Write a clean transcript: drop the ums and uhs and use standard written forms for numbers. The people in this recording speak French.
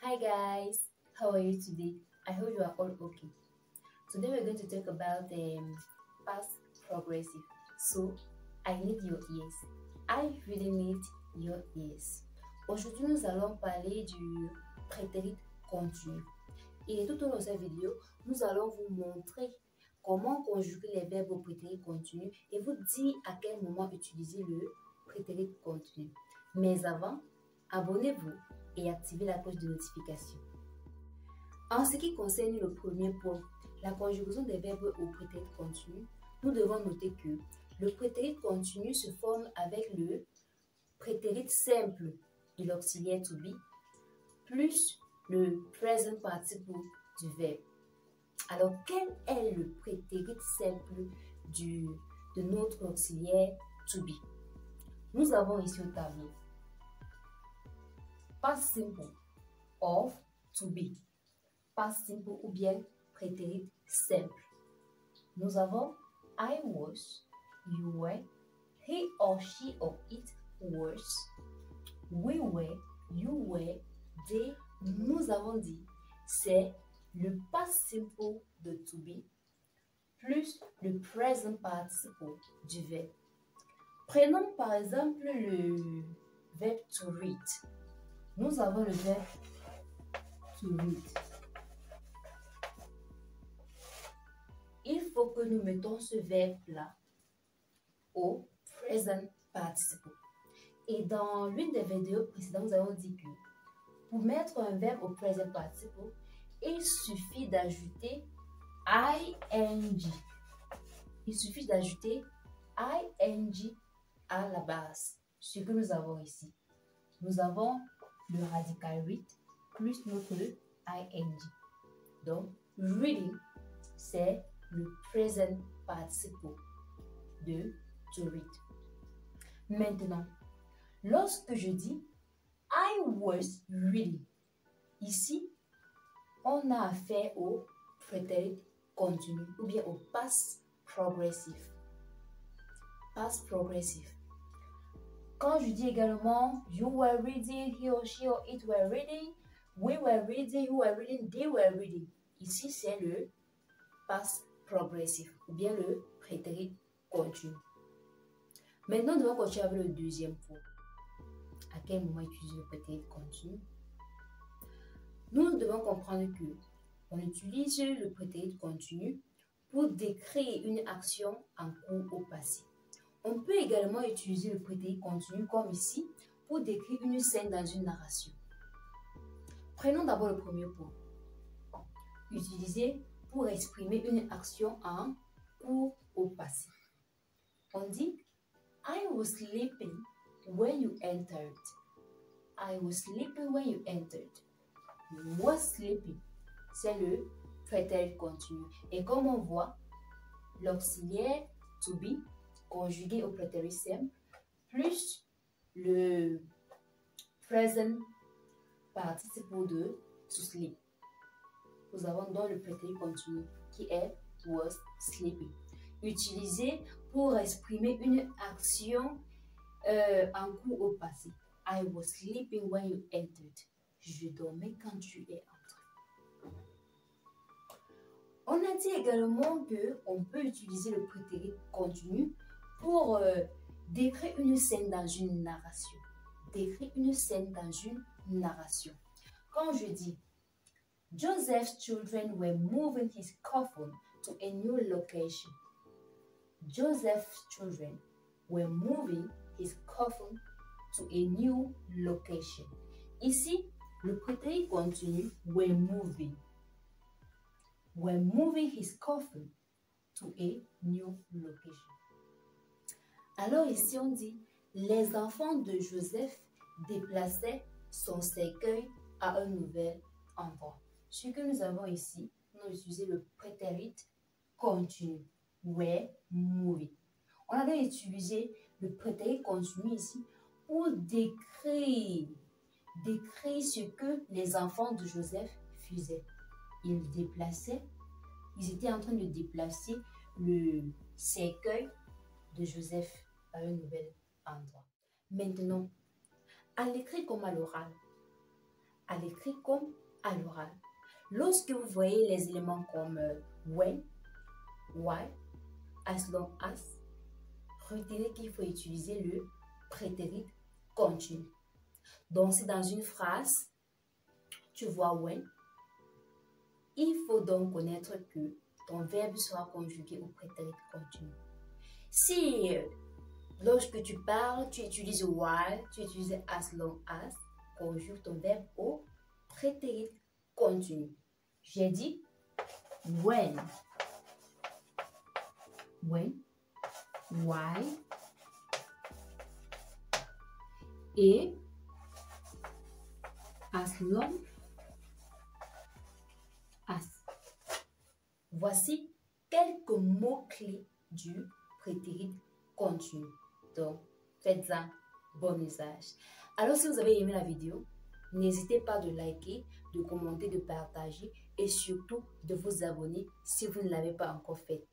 Hi guys, how are you today? I hope you are all okay. Today we're going to talk about past progressive. So I need your ears. I really need your ears. Aujourd'hui nous allons parler du prétérit continu. Et tout au long de cette vidéo, nous allons vous montrer comment conjuguer les verbes au prétérit continu et vous dire à quel moment utiliser le prétérit continu. Mais avant, abonnez-vous et activez la cloche de notification. En ce qui concerne le premier point, la conjugaison des verbes au prétérit continu, nous devons noter que le prétérit continu se forme avec le prétérit simple de l'auxiliaire to be plus le present participle du verbe. Alors, quel est le prétérit simple de notre auxiliaire to be? Nous avons ici au tableau past simple of to be, past simple ou bien prétérit simple. Nous avons I was, you were, he or she or it was, we were, you were, they. Nous avons dit c'est le past simple de to be plus le present participle du verbe. Prenons par exemple le verbe to read. Nous avons le verbe to read. Il faut que nous mettons ce verbe-là au present participle. Et dans l'une des vidéos précédentes, nous avons dit que pour mettre un verbe au present participle, il suffit d'ajouter ing. Il suffit d'ajouter ing à la base. Ce que nous avons ici. Nous avons le radical read plus notre ing. Donc, reading, c'est le present participle de to read. Maintenant, lorsque je dis I was reading, ici, on a affaire au prétérit continu ou bien au past progressif. Past progressif. Quand je dis également you were reading, he or she or it were reading, we were reading, you were reading, they were reading. Ici, c'est le past progressif ou bien le prétérit continu. Maintenant, nous allons continuer avec le deuxième point. À quel moment utiliser le prétérit continu? Nous devons comprendre que on utilise le prétérit continu pour décrire une action en cours au passé. On peut également utiliser le prétérit continu comme ici pour décrire une scène dans une narration. Prenons d'abord le premier point. Utiliser pour exprimer une action en cours au passé. On dit I was sleeping when you entered. I was sleeping when you entered. Was sleeping, c'est le prétérit continu. Et comme on voit, l'auxiliaire to be conjugué au prétérit simple plus le present participle de to sleep. Nous avons donc le prétérit continu qui est was sleeping. Utilisé pour exprimer une action en cours au passé. I was sleeping when you entered. Je dormais quand tu es entré. On a dit également qu'on peut utiliser le prétérit continu pour décrire une scène dans une narration. Décrire une scène dans une narration. Quand je dis Joseph's children were moving his coffin to a new location. Joseph's children were moving his coffin to a new location. Ici, le prétérit continu were moving. Were moving his coffin to a new location. Alors ici, on dit les enfants de Joseph déplaçaient son cercueil à un nouvel endroit. Ce que nous avons ici, nous utilisons le prétérit continu. Were moving. On a donc utilisé le prétérit continu ici pour décrire ce que les enfants de Joseph faisaient. Ils déplaçaient, ils étaient en train de déplacer le cercueil de Joseph à un nouvel endroit. Maintenant, à l'écrit comme à l'oral, à l'écrit comme à l'oral. Lorsque vous voyez les éléments comme when, why, as long as, retenez qu'il faut utiliser le prétérit continu. Donc, si dans une phrase, tu vois when, il faut donc connaître que ton verbe sera conjugué au prétérit continu. Si lorsque tu parles, tu utilises while, tu utilises as long as, conjugue ton verbe au prétérit continu. J'ai dit when, why et as long as. Voici quelques mots-clés du prétérit continu. Donc, faites-en bon usage. Alors, si vous avez aimé la vidéo, n'hésitez pas de liker, de commenter, de partager et surtout de vous abonner si vous ne l'avez pas encore fait.